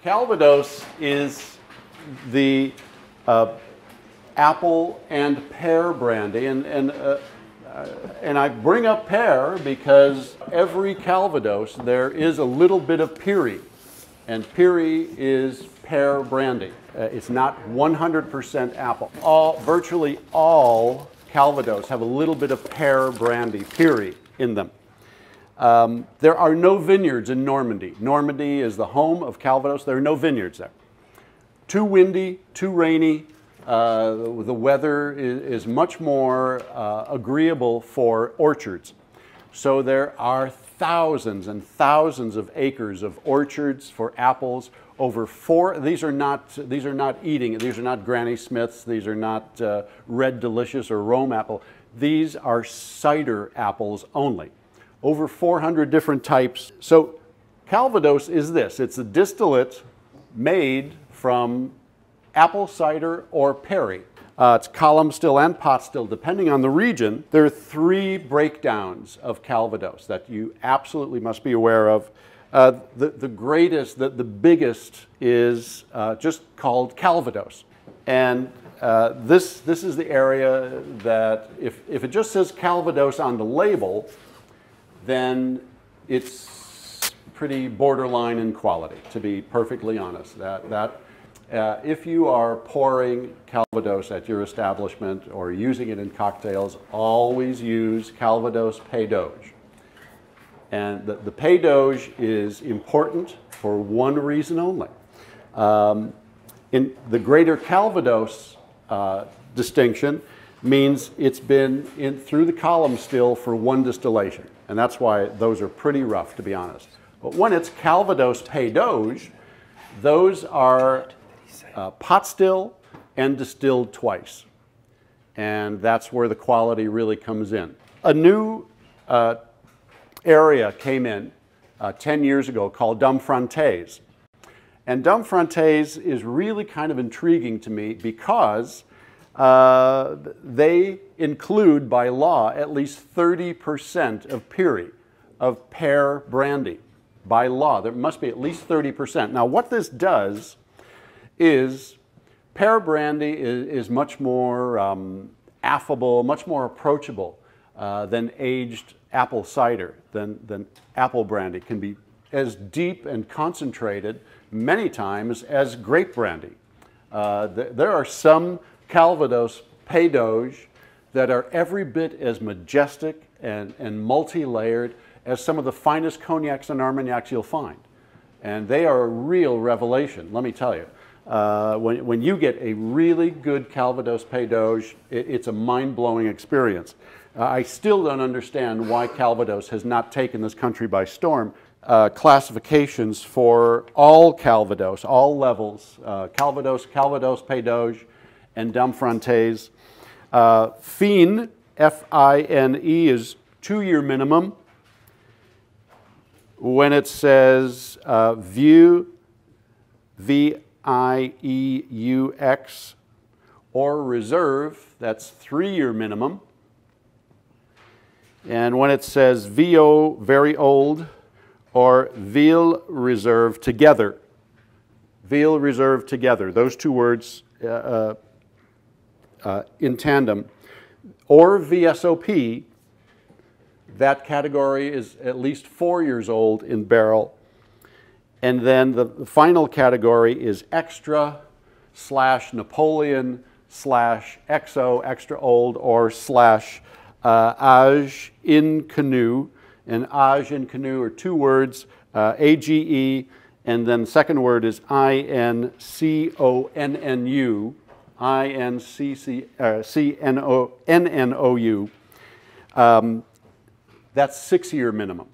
Calvados is the apple and pear brandy, and I bring up pear because every Calvados there is a little bit of Piri, and Piri is pear brandy. It's not 100% apple. Virtually all Calvados have a little bit of pear brandy, Piri, in them. There are no vineyards in Normandy. Normandy is the home of Calvados. There are no vineyards there. Too windy, too rainy. The weather is much more agreeable for orchards. So there are thousands and thousands of acres of orchards for apples. These are not eating. These are not Granny Smiths. These are not Red Delicious or Rome apple. These are cider apples only. Over 400 different types. So Calvados is this. It's a distillate made from apple cider or perry. It's column still and pot still, depending on the region. There are 3 breakdowns of Calvados that you absolutely must be aware of. The biggest is just called Calvados. And this is the area that if it just says Calvados on the label, then it's pretty borderline in quality, to be perfectly honest. If you are pouring Calvados at your establishment or using it in cocktails, always use Calvados Pays d'Auge. And the Pays d'Auge is important for one reason only. In the greater Calvados distinction means it's been through the column still for one distillation. And that's why those are pretty rough, to be honest. But when it's Calvados Pays d'Auge, those are pot still and distilled twice. And that's where the quality really comes in. A new area came in 10 years ago called Dumfrantaise. And Dumfrantaise is really kind of intriguing to me because they include, by law, at least 30% of Piri, of pear brandy. By law, there must be at least 30%. Now, what this does is pear brandy is much more affable, much more approachable than aged apple cider, than apple brandy. Can be as deep and concentrated many times as grape brandy. There are some Calvados Pays d'Auge that are every bit as majestic and multi-layered as some of the finest cognacs and armagnacs you'll find. And they are a real revelation, let me tell you. When you get a really good Calvados Pays d'Auge, it's a mind-blowing experience. I still don't understand why Calvados has not taken this country by storm. Classifications for all Calvados, all levels, Calvados Pays d'Auge, and Dumfrantaise. Fine, F-I-N-E, is 2-year minimum. When it says Vieux, V-I-E-U-X, or Reserve, that's 3-year minimum. And when it says VO, very old, or Ville Reserve together, Ville Reserve together, those 2 words in tandem, or VSOP, that category is at least 4 years old in barrel. And then the final category is extra / Napoleon / XO, extra old, or / age inconnu. And age inconnu are 2 words, A-G-E, and then the second word is I-N-C-O-N-N-U, I-N-C-C-N-O-N-N-O-U. That's 6-year minimum.